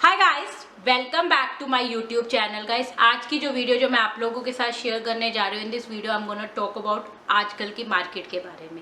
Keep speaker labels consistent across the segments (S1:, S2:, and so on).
S1: Hi guys, welcome back to my YouTube channel guys. आज की जो वीडियो जो मैं आप लोगों के साथ शेयर करने जा रही हूँ, इन this video I am gonna talk about आजकल की मार्केट के बारे में।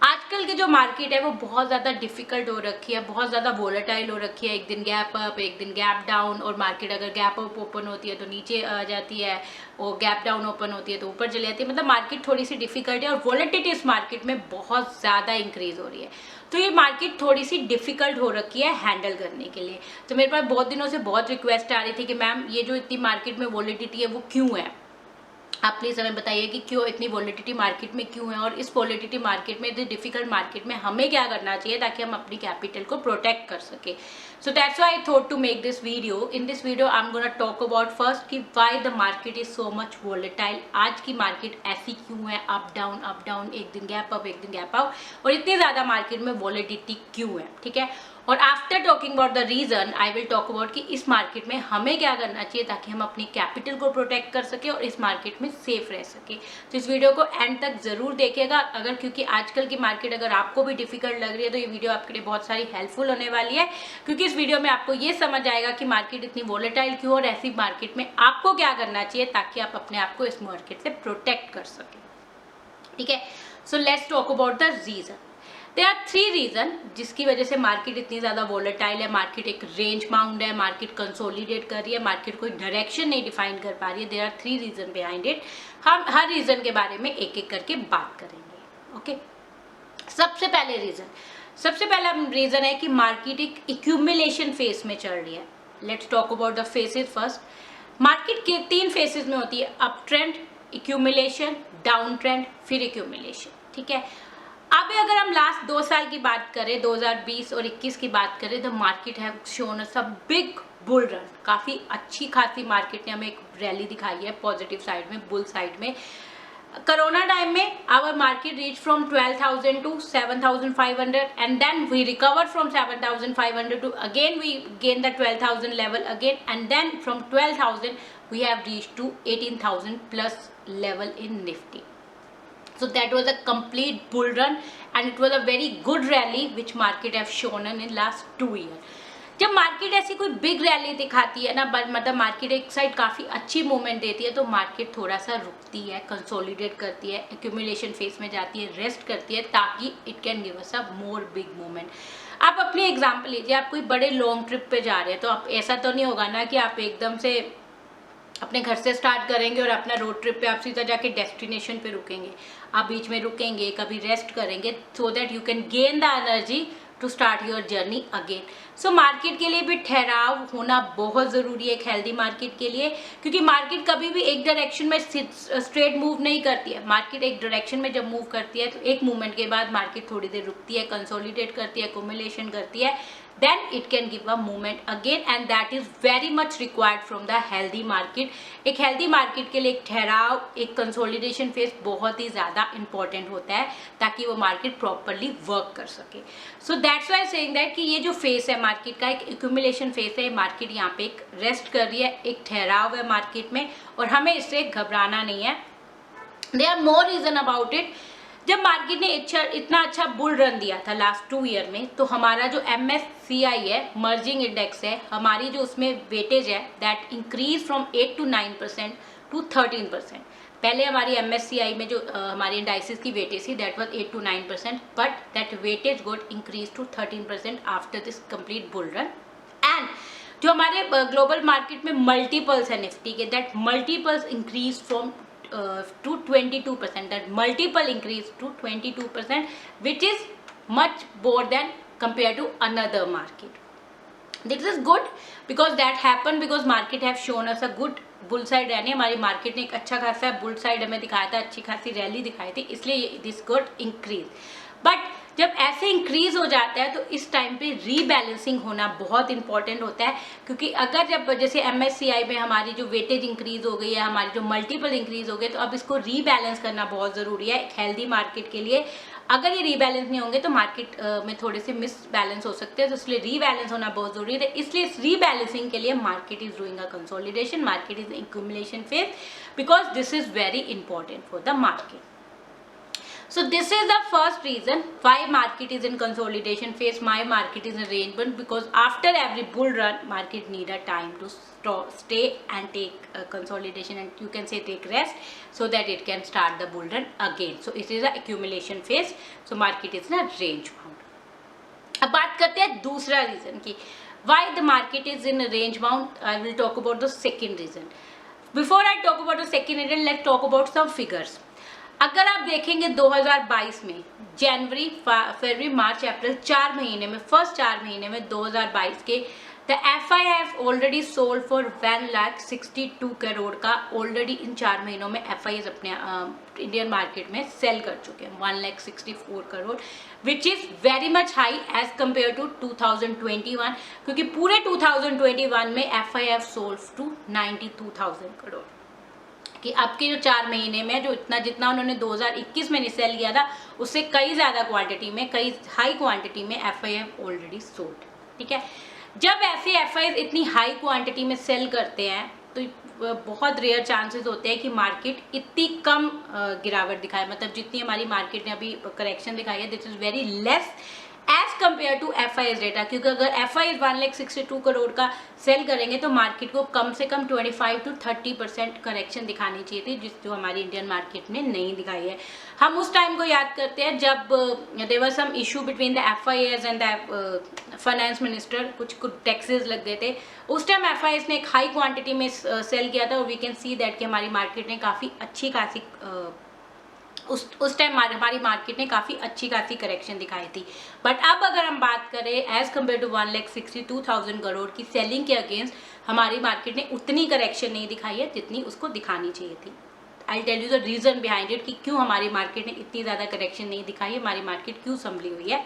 S1: आजकल की जो मार्केट है वो बहुत ज़्यादा डिफिकल्ट हो रखी है, बहुत ज़्यादा वोलेटाइल हो रखी है। एक दिन गैप अप, एक दिन गैप डाउन, और मार्केट अगर गैप अप ओपन होती है तो नीचे आ जाती है, और गैप डाउन ओपन होती है तो ऊपर चली जाती है। मतलब मार्केट थोड़ी सी डिफिकल्ट है और वोलेटिलिटी इस मार्केट में बहुत ज़्यादा इंक्रीज हो रही है। तो ये मार्केट थोड़ी सी डिफिकल्ट हो रखी है हैंडल करने के लिए। तो मेरे पास बहुत दिनों से बहुत रिक्वेस्ट आ रही थी कि मैम ये जो इतनी मार्केट में वोलेटिलिटी है वो क्यों है, आप प्लीज़ हमें बताइए कि क्यों इतनी वोलेटिलिटी मार्केट में क्यों है, और इस वोलेटिलिटी मार्केट में, इस डिफिकल्ट मार्केट में हमें क्या करना चाहिए ताकि हम अपनी कैपिटल को प्रोटेक्ट कर सके। So that's why I thought to make this video. In this video I am gonna talk about first कि why the market is so much volatile. आज की मार्केट ऐसी क्यों है, अप डाउन, एक दिन गैप अप एक दिन गैप आउट, और इतनी ज़्यादा मार्केट में वोलेटिलिटी क्यों है, ठीक है। और after talking about the reason I will talk about कि इस मार्केट में हमें क्या करना चाहिए ताकि हम अपनी कैपिटल को प्रोटेक्ट कर सके और इस मार्केट में सेफ रह सके। तो इस वीडियो को एंड तक जरूर देखिएगा, अगर क्योंकि आजकल की मार्केट अगर आपको भी डिफिकल्ट लग रही है तो ये वीडियो आपके लिए बहुत सारी हेल्पफुल होने वाली है, क्योंकि इस वीडियो में आपको ये समझ आएगा कि मार्केट इतनी वोलेटाइल क्यों, और ऐसी मार्केट में आपको क्या करना चाहिए ताकि आप अपने आप को इस मार्केट से प्रोटेक्ट कर सकें, ठीक है। So let's talk about the reason. There are 3 reason जिसकी वजह से मार्केट इतनी ज़्यादा वोलेटाइल है। मार्केट एक रेंज बाउंड है, मार्केट कंसोलिडेट कर रही है, मार्केट कोई डायरेक्शन नहीं डिफाइन कर पा रही है। There are 3 reason behind it. हम हर रीजन के बारे में एक एक करके बात करेंगे, ओके। सबसे पहला रीजन है कि मार्केट एक एक्यूमुलेशन फेज में चल रही है। Let's talk about the faces first. Market के 3 फेसेस में होती है, up trend, accumulation, down trend, फिर एक्यूमुलेशन, ठीक है। अब अगर हम लास्ट 2 साल की बात करें, 2020 और 21 की बात करें, तो मार्केट है shown a big bull run. काफ़ी अच्छी खासी मार्केट ने हमें एक रैली दिखाई है पॉजिटिव साइड में, बुल साइड में। कोरोना टाइम में our market reach from 12,000 to 7,500 and then we recover from 7,500 to again we gain the 12,000 level again, and then from 12,000 we have reach to 18,000 plus level in Nifty. So that was a complete bull run and it was a very good rally which market have shown in last 2 years. जब market ऐसी कोई big rally दिखाती है ना, मतलब market एक side काफ़ी अच्छी मूवमेंट देती है, तो मार्केट थोड़ा सा रुकती है, कंसोलिडेट करती है, एक्यूमुलेशन फेज में जाती है, रेस्ट करती है, ताकि it can give us a more big movement. आप अपनी एग्जांपल लीजिए, आप कोई बड़े लॉन्ग ट्रिप पे जा रहे हैं, तो आप ऐसा तो नहीं होगा ना कि आप एकदम से अपने घर से स्टार्ट करेंगे और अपना रोड ट्रिप पे आप सीधा जाके डेस्टिनेशन पे रुकेंगे। आप बीच में रुकेंगे, कभी रेस्ट करेंगे, so that you can gain the energy to start your journey again. So market के लिए भी ठहराव होना बहुत ज़रूरी है एक हेल्दी मार्केट के लिए, क्योंकि मार्केट कभी भी एक डायरेक्शन में स्ट्रेट मूव नहीं करती है। मार्केट एक डायरेक्शन में जब मूव करती है तो एक मूवमेंट के बाद मार्केट थोड़ी देर रुकती है, कंसोलिडेट करती है, एक्यूमुलेशन करती है, then it can give a movement again, and that is very much required from the healthy market. एक healthy market के लिए एक ठहराव, एक consolidation phase बहुत ही ज़्यादा important होता है ताकि वो market properly work कर सके. So that's why saying that कि ये जो phase है market का, एक accumulation phase है, market यहाँ पे एक rest कर रही है, एक ठहराव है market में, और हमें इससे घबराना नहीं है. There are more reason about it. जब मार्केट ने इतना अच्छा बुल रन दिया था लास्ट 2 ईयर में, तो हमारा जो MSCI है, मर्जिंग इंडेक्स है, हमारी जो उसमें वेटेज है, that increase from 8 to 9% to 13%. पहले हमारी MSCI में जो हमारी इंडाइसिस की वेटेज थी, that was 8 to 9%, but that weightage got increase to 13% after this complete bull run. And जो हमारे ग्लोबल मार्केट में मल्टीपल्स है निफ्टी के, that multiples increase from to 22%. that multiple increase to 22%, which is much more than compared to another market. This is good because that happened because market have shown us a good bull side rally. हमारी market ने एक अच्छा खासा bull side हमें दिखाया था, अच्छी खासी रैली दिखाई थी, इसलिए दिस गुड इंक्रीज. बट जब ऐसे इंक्रीज हो जाता है तो इस टाइम पे रीबैलेंसिंग होना बहुत इंपॉर्टेंट होता है, क्योंकि अगर जब जैसे MSCI में हमारी जो वेटेज इंक्रीज हो गई है, हमारी जो मल्टीपल इंक्रीज हो गए, तो अब इसको रीबैलेंस करना बहुत ज़रूरी है एक हेल्दी मार्केट के लिए. अगर ये रीबैलेंस नहीं होंगे तो मार्केट में थोड़े से मिसबैलेंस हो सकते हैं, तो इसलिए रीबैलेंस होना बहुत ज़रूरी है. इसलिए इस रीबैलेंसिंग के लिए market is doing a consolidation, market is accumulation phase, because this is very important for the market. So this is the first reason why market is in consolidation phase, my market is in range bound, because after every bull run market need a time to stay and take consolidation, and you can say take rest, so that it can start the bull run again. So it is a accumulation phase, so market is in a range bound. अब बात करते हैं दूसरा reason की, why the market is in a range bound. I will talk about the second reason. Before I talk about the second reason, let's talk about some figures. अगर आप देखेंगे 2022 में जनवरी फरवरी मार्च अप्रैल 4 महीने में, फर्स्ट 4 महीने में 2022 के the FIIs already sold for 1,62 crore का ऑलरेडी इन 4 महीनों में FIIs अपने इंडियन मार्केट में सेल कर चुके हैं 1,64 crore, which is very much high as compare to 2021, क्योंकि पूरे 2021 में FIIs सोल्ड टू 92,000 करोड़। कि अब के जो 4 महीने में जो जितना उन्होंने 2021 में सेल किया था उससे कई ज़्यादा क्वांटिटी में, कई हाई क्वांटिटी में FIIs ऑलरेडी सोल्ड। ठीक है, जब ऐसे FIIs इतनी हाई क्वांटिटी में सेल करते हैं तो बहुत रेयर चांसेस होते हैं कि मार्केट इतनी कम गिरावट दिखाए, मतलब जितनी हमारी मार्केट ने अभी करेक्शन दिखाई है this is very less as compare to FIIs data, क्योंकि अगर FIIs 1,62 करोड़ का सेल करेंगे तो मार्केट को कम से कम 25 to 30% करेक्शन दिखानी चाहिए थी, जो हमारी इंडियन मार्केट में नहीं दिखाई है। हम उस टाइम को याद करते हैं जब there was some issue between the FIIs and the finance minister, कुछ टाइक्सेस लग गए थे, उस टाइम FIIs ने एक हाई क्वांटिटी में सेल किया था और वी कैन सी दैट कि हमारी मार्केट ने काफ़ी अच्छी खासी उस टाइम हमारी मार्केट ने काफ़ी अच्छी खासी करेक्शन दिखाई थी। बट अब अगर हम बात करें एज कम्पेयर टू 1,62,000 करोड़ की सेलिंग के अगेंस्ट, हमारी मार्केट ने उतनी करेक्शन नहीं दिखाई है जितनी उसको दिखानी चाहिए थी। I tell you the reason behind it कि क्यों हमारी मार्केट ने इतनी ज़्यादा करेक्शन नहीं दिखाई है, हमारी मार्केट क्यों संभली हुई है।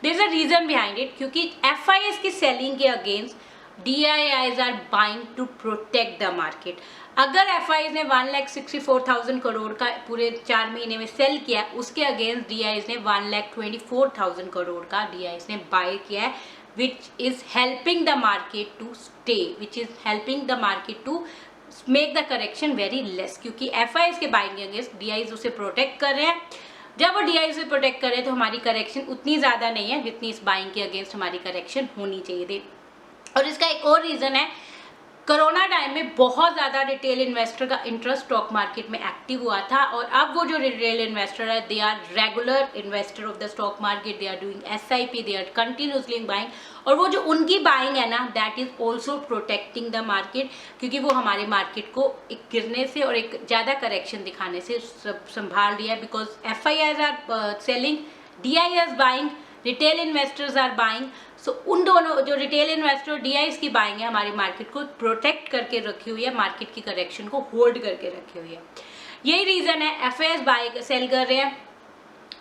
S1: There is a reason behind it, क्योंकि FIIs की सेलिंग के against DIIs are buying to protect the market. अगर FIIs ने 1,64,000 करोड़ का पूरे 4 महीने में सेल किया, उसके अगेंस्ट DIIs ने 1,24,000 करोड़ का DIIs ने बाय किया है, which is helping the market to stay, which is helping the market to make the correction very less, क्योंकि FIIs के बाइंग के अगेंस्ट DIIs उसे प्रोटेक्ट कर रहे हैं। जब वो DIIs से प्रोटेक्ट कर रहे हैं तो हमारी करेक्शन उतनी ज़्यादा नहीं है जितनी इस बाइंग के अगेंस्ट हमारी करेक्शन होनी चाहिए थी। और इसका एक और रीज़न है, कोरोना टाइम में बहुत ज़्यादा रिटेल इन्वेस्टर का इंटरेस्ट स्टॉक मार्केट में एक्टिव हुआ था, और अब वो जो रिटेल इन्वेस्टर है they are regular investor of the stock market, they are doing SIP, they are continuously buying, और वो जो उनकी बाइंग है ना that is also protecting the market, क्योंकि वो हमारे मार्केट को एक गिरने से और एक ज़्यादा करेक्शन दिखाने से संभाल रही है, because FIIs are selling, DIIs buying, retail investors are buying. So उन दोनों जो रिटेल इन्वेस्टर और DIIs की बाइंग है हमारी मार्केट को प्रोटेक्ट करके रखी हुई है, मार्केट की करेक्शन को होल्ड करके रखी हुई है। यही रीज़न है FIIs बाय सेल कर रहे हैं,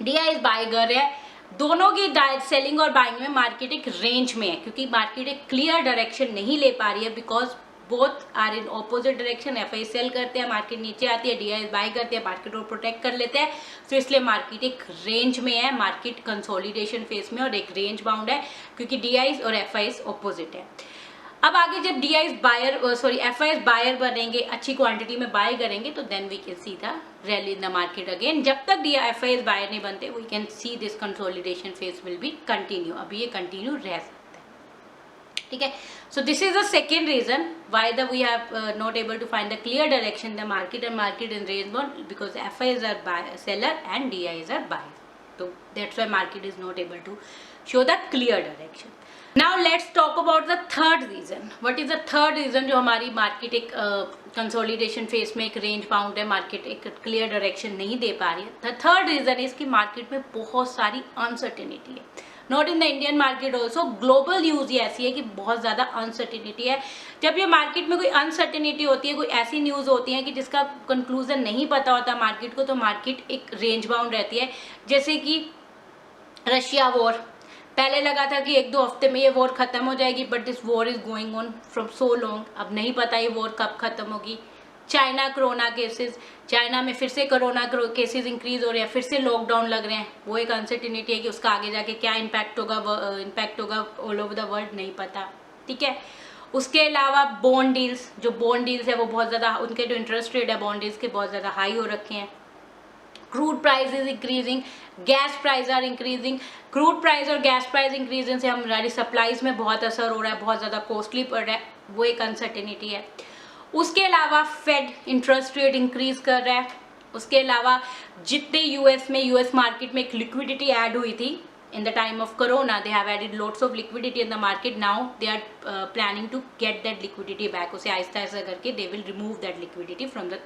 S1: DIIs बाय कर रहे हैं, दोनों की सेलिंग और बाइंग में मार्केट एक रेंज में है, क्योंकि मार्केट एक क्लियर डायरेक्शन नहीं ले पा रही है, because both are in opposite direction. FIIs sell करते हैं, मार्केट नीचे आती है, DIIs बाय करते हैं, मार्केट को प्रोटेक्ट कर लेते हैं। तो इसलिए मार्केट एक रेंज में है, मार्केट कंसोलिडेशन फेज में और एक रेंज बाउंड है, क्योंकि DIIs और FIIs ऑपोजिट है। अब आगे जब FIIs बायर बनेंगे, अच्छी क्वांटिटी में बाय करेंगे, तो then we can see the rally in the market again. जब तक FIIs बायर नहीं बनते we can see this consolidation phase will be continue, अभी ये कंटिन्यू रह सकता है। ठीक है, so this is the second reason why we have not able to find the clear direction in the market, and market in range bound, because FIIs are seller and DIIs are buyer, so that's why market is not able to show the clear direction. Now let's talk about the third reason. What is the third reason जो हमारी market एक consolidation phase में एक range bound है, market एक clear direction नहीं दे पा रही है। द थर्ड रीजन इज कि मार्केट में बहुत सारी अनसर्टेनिटी है, not in the Indian market also, global news ये ऐसी है कि बहुत ज़्यादा अनसर्टेनिटी है। जब ये मार्केट में कोई अनसर्टेनिटी होती है, कोई ऐसी न्यूज़ होती है कि जिसका कंक्लूजन नहीं पता होता मार्केट को, तो मार्केट एक रेंज बाउंड रहती है। जैसे कि रशिया वॉर, पहले लगा था कि 1-2 हफ्ते में ये वॉर ख़त्म हो जाएगी, but this war is going on from so long, अब नहीं पता ये वॉर कब ख़त्म होगी। चाइना कोरोना केसेस, चाइना में फिर से कोरोना केसेस इंक्रीज हो रहे हैं, फिर से लॉकडाउन लग रहे हैं, वो एक अनसर्टिनिटी है कि उसका आगे जाके क्या इम्पैक्ट होगा ऑल ओवर द वर्ल्ड, नहीं पता। ठीक है, उसके अलावा बॉन्ड डील्स है वो बहुत ज़्यादा, उनके जो इंटरेस्ट रेट है बॉन्ड डील्स के बहुत ज़्यादा हाई हो रखे हैं। Crude price is increasing, gas price are increasing. Crude price और गैस प्राइस इंक्रीजिंग से हमारी सप्लाईज में बहुत असर हो रहा है, बहुत ज़्यादा कॉस्टली पड़ रहा है, वो एक अनसर्टेनिटी है। उसके अलावा फेड इंटरेस्ट रेट इंक्रीज कर रहा है। उसके अलावा जितने यूएस मार्केट में एक लिक्विडिटी ऐड हुई थी in the time of corona, they have added lots of liquidity in the market. Now they are planning to get that liquidity back. उसे आहिस्ता आहिस्ता करके they will remove that liquidity from the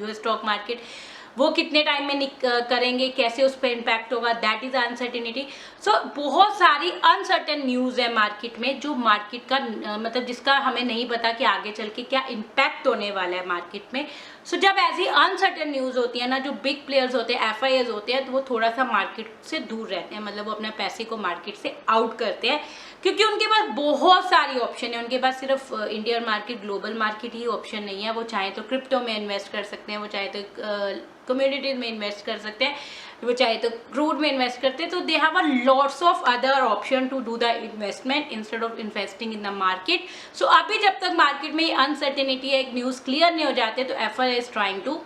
S1: US stock market. वो कितने time में करेंगे, कैसे उस पर impact होगा, दैट इज अनसर्टेनिटी। सो बहुत सारी अनसर्टेन न्यूज़ है मार्केट में, जो मार्केट का मतलब जिसका हमें नहीं पता कि आगे चल के क्या इम्पैक्ट होने वाला है मार्केट में। सो जब ऐसी अनसर्टेन न्यूज़ होती है ना, जो बिग प्लेयर्स होते हैं, FIIs होते हैं, तो वो थोड़ा सा मार्केट से दूर रहते हैं, मतलब वो अपने पैसे को मार्केट से आउट करते हैं, क्योंकि उनके पास बहुत सारी ऑप्शन है। उनके पास सिर्फ इंडियन मार्केट, ग्लोबल मार्केट ही ऑप्शन नहीं है। वो चाहे तो क्रिप्टो में इन्वेस्ट कर सकते हैं, वो चाहे तो कम्युनिटीज में इन्वेस्ट कर सकते हैं, वो चाहे तो क्रूड में इन्वेस्ट करते हैं। तो they have a lots of other option to do the investment instead of investing in the market. So अभी जब तक मार्केट में ये अनसर्टेनिटी है, एक न्यूज़ क्लियर नहीं हो जाते, तो FII is trying to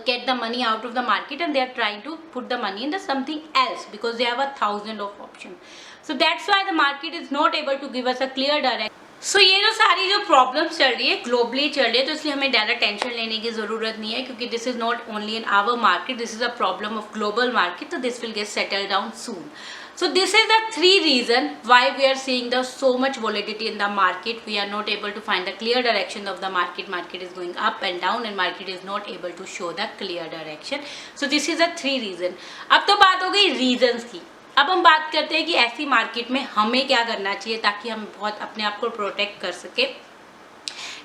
S1: get the money out of the market and they are trying to put the money in the something else because they have 1,000 of options. So that's why the market is not able to give us a clear direction. सो ये जो सारी जो problems चल रही है globally चल रही है, तो इसलिए हमें ज़्यादा टेंशन लेने की ज़रूरत नहीं है, क्योंकि this is not only in our market, this is a problem of global market, तो this will get settle down soon. So this is the three reason why we are seeing the so much volatility in the market. We are not able to find the clear direction of the market. Market is going up and down and market is not able to show the clear direction. So this is the three reason. अब तो बात हो गई reasons की. अब हम बात करते हैं कि ऐसी मार्केट में हमें क्या करना चाहिए ताकि हम बहुत अपने आप को प्रोटेक्ट कर सके.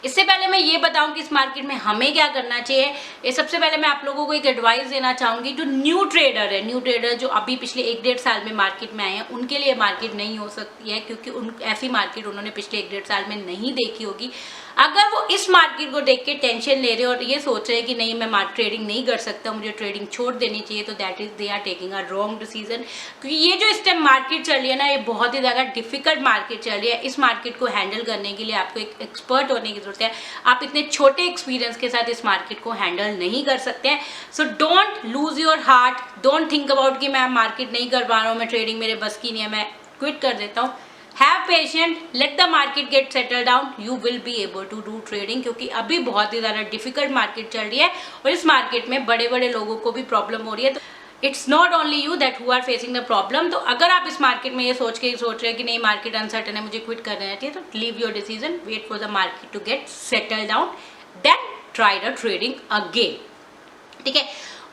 S1: इससे पहले मैं ये बताऊं कि इस मार्केट में हमें क्या करना चाहिए. ये सबसे पहले मैं आप लोगों को एक एडवाइस देना चाहूँगी. जो न्यू ट्रेडर है, न्यू ट्रेडर जो अभी पिछले 1-1.5 साल में मार्केट में आए हैं, उनके लिए मार्केट नहीं हो सकती है, क्योंकि उन ऐसी मार्केट उन्होंने पिछले 1-1.5 साल में नहीं देखी होगी. अगर वो इस मार्केट को देख के टेंशन ले रहे और ये सोच रहे हैं कि नहीं मैं ट्रेडिंग नहीं कर सकता, मुझे ट्रेडिंग छोड़ देनी चाहिए, तो that is they are taking a wrong decision. क्योंकि ये जो इस टाइम मार्केट चल रही है ना, ये बहुत ही ज़्यादा डिफिकल्ट मार्केट चल रही है. इस मार्केट को हैंडल करने के लिए आपको एक एक्सपर्ट होने की जरूरत है. आप इतने छोटे एक्सपीरियंस के साथ इस मार्केट को हैंडल नहीं कर सकते हैं. So don't lose your heart, don't think about कि मैं मार्केट नहीं कर पा रहा हूँ, मैं ट्रेडिंग मेरे बस की नहीं है, मैं क्विट कर देता हूँ. Have patient, let the market get settled down. You will be able to do trading, क्योंकि अभी बहुत ही ज़्यादा डिफिकल्ट मार्केट चल रही है और इस मार्केट में बड़े बड़े लोगों को भी प्रॉब्लम हो रही है. तो it's not only you that who are facing the problem. तो अगर आप इस मार्केट में ये सोच रहे हैं कि नहीं मार्केट अनसर्टन है, मुझे क्विट कर देना चाहिए, तो leave your decision, wait for the market to get settle down, then try the trading again. ठीक है.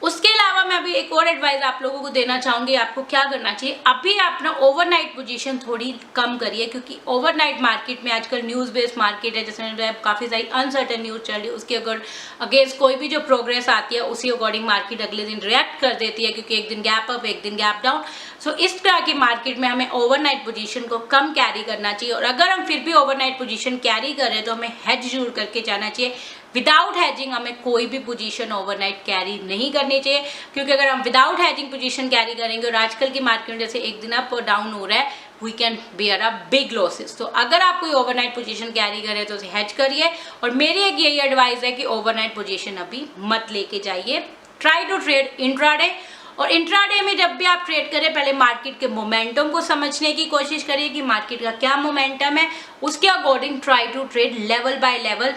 S1: उसके अलावा मैं अभी एक और एडवाइस आप लोगों को देना चाहूँगी. आपको क्या करना चाहिए, अभी आप अपना ओवरनाइट पोजीशन थोड़ी कम करिए, क्योंकि ओवरनाइट मार्केट में आजकल न्यूज़ बेस्ड मार्केट है, जिसमें काफ़ी सारी अनसर्टेन न्यूज़ चल रही है. उसके अगेंस्ट कोई भी जो प्रोग्रेस आती है उसी अकॉर्डिंग मार्केट अगले दिन रिएक्ट कर देती है, क्योंकि एक दिन गैप अप एक दिन गैप डाउन. सो इस तरह की मार्केट में हमें ओवरनाइट पोजीशन को कम कैरी करना चाहिए. और अगर हम फिर भी ओवरनाइट पोजीशन कैरी कर रहे हैं तो हमें हेज जरूर करके जाना चाहिए. विदाउट हैजिंग हमें कोई भी पोजीशन ओवरनाइट कैरी नहीं करनी चाहिए, क्योंकि अगर हम विदाउट हैजिंग पोजीशन कैरी करेंगे और आजकल की मार्केट में जैसे एक दिन अप और डाउन हो रहा है, we can bear a big losses. तो अगर आप कोई ओवरनाइट पोजीशन कैरी करें तो उसे हैज करिए. और मेरी एक यही एडवाइस है कि ओवरनाइट पोजीशन अभी मत लेके जाइए. Try to trade intraday. और इंट्राडे में जब भी आप ट्रेड करें, पहले मार्केट के मोमेंटम को समझने की कोशिश करिए कि मार्केट का क्या मोमेंटम है. उसके according try to trade level by level.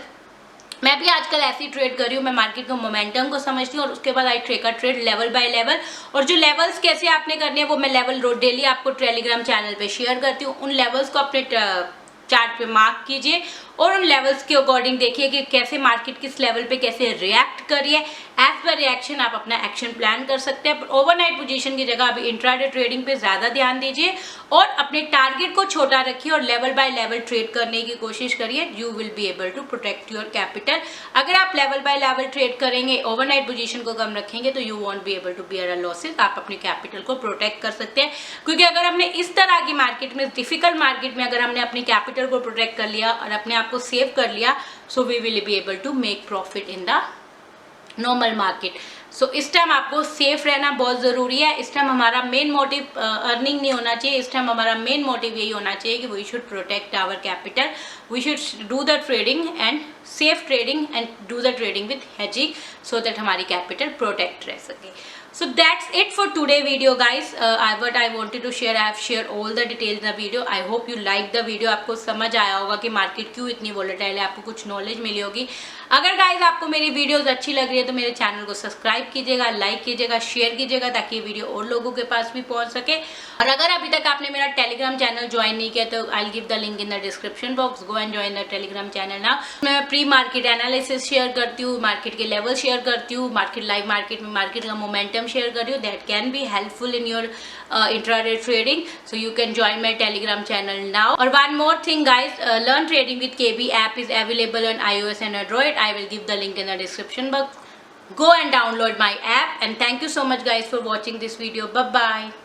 S1: मैं भी आजकल ऐसी ट्रेड कर रही हूँ, मैं मार्केट के मोमेंटम को समझती हूँ और उसके बाद आई ट्रेड का ट्रेड लेवल बाय लेवल. और जो लेवल्स कैसे आपने करने हैं वो मैं लेवल डेली आपको टेलीग्राम चैनल पे शेयर करती हूँ. उन लेवल्स को अपने चार्ट पे मार्क कीजिए और उन लेवल्स के अकॉर्डिंग देखिए कि कैसे मार्केट किस लेवल पे कैसे रिएक्ट करिए. एज पर रिएक्शन आप अपना एक्शन प्लान कर सकते हैं. ओवरनाइट पोजीशन की जगह अभी इंट्राडे ट्रेडिंग पे ज़्यादा ध्यान दीजिए और अपने टारगेट को छोटा रखिए और लेवल बाय लेवल ट्रेड करने की कोशिश करिए. You will be able to protect your capital. अगर आप लेवल बाय लेवल ट्रेड करेंगे, ओवरनाइट पोजीशन को कम रखेंगे, तो you won't be able to bear a losses. आप अपने कैपिटल को प्रोटेक्ट कर सकते हैं, क्योंकि अगर हमने इस तरह की मार्केट में, डिफिकल्ट मार्केट में अगर हमने अपनी कैपिटल को प्रोटेक्ट कर लिया और अपने आप को सेव कर लिया, so we will be able to make profit in the normal market. So इस टाइम आपको सेफ रहना बहुत ज़रूरी है। इस टाइम हमारा मेन मोटिव अर्निंग नहीं होना चाहिए, इस टाइम हमारा मेन मोटिव यही होना चाहिए कि we should protect our capital, we should do the trading and safe trading and do the trading with hedging so that हमारी कैपिटल प्रोटेक्ट रह सके। So that's it for today video guys. What I wanted to share, I have shared all the details in the video. I hope you like the video. आपको समझ आया होगा कि market क्यों इतनी वोलेटाइल है, आपको कुछ नॉलेज मिली होगी। अगर गाइज आपको मेरी वीडियोस अच्छी लग रही है तो मेरे चैनल को सब्सक्राइब कीजिएगा, लाइक कीजिएगा, शेयर कीजिएगा ताकि ये वीडियो और लोगों के पास भी पहुंच सके। और अगर अभी तक आपने मेरा टेलीग्राम चैनल ज्वाइन नहीं किया तो I give the link in the description box, go and join the Telegram channel now. मैं प्री मार्केट एनालिसिस शेयर करती हूँ, मार्केट के लेवल शेयर करती हूँ, मार्केट लाइव मार्केट में मार्केट का मोमेंटम शेयर कर रही हूँ, that can be helpful in your intraday trading, so you can join my telegram channel now. Or one more thing guys, learn trading with KB app is available on iOS and Android. I will give the link in the description box. Go and download my app, and thank you so much guys for watching this video. Bye bye.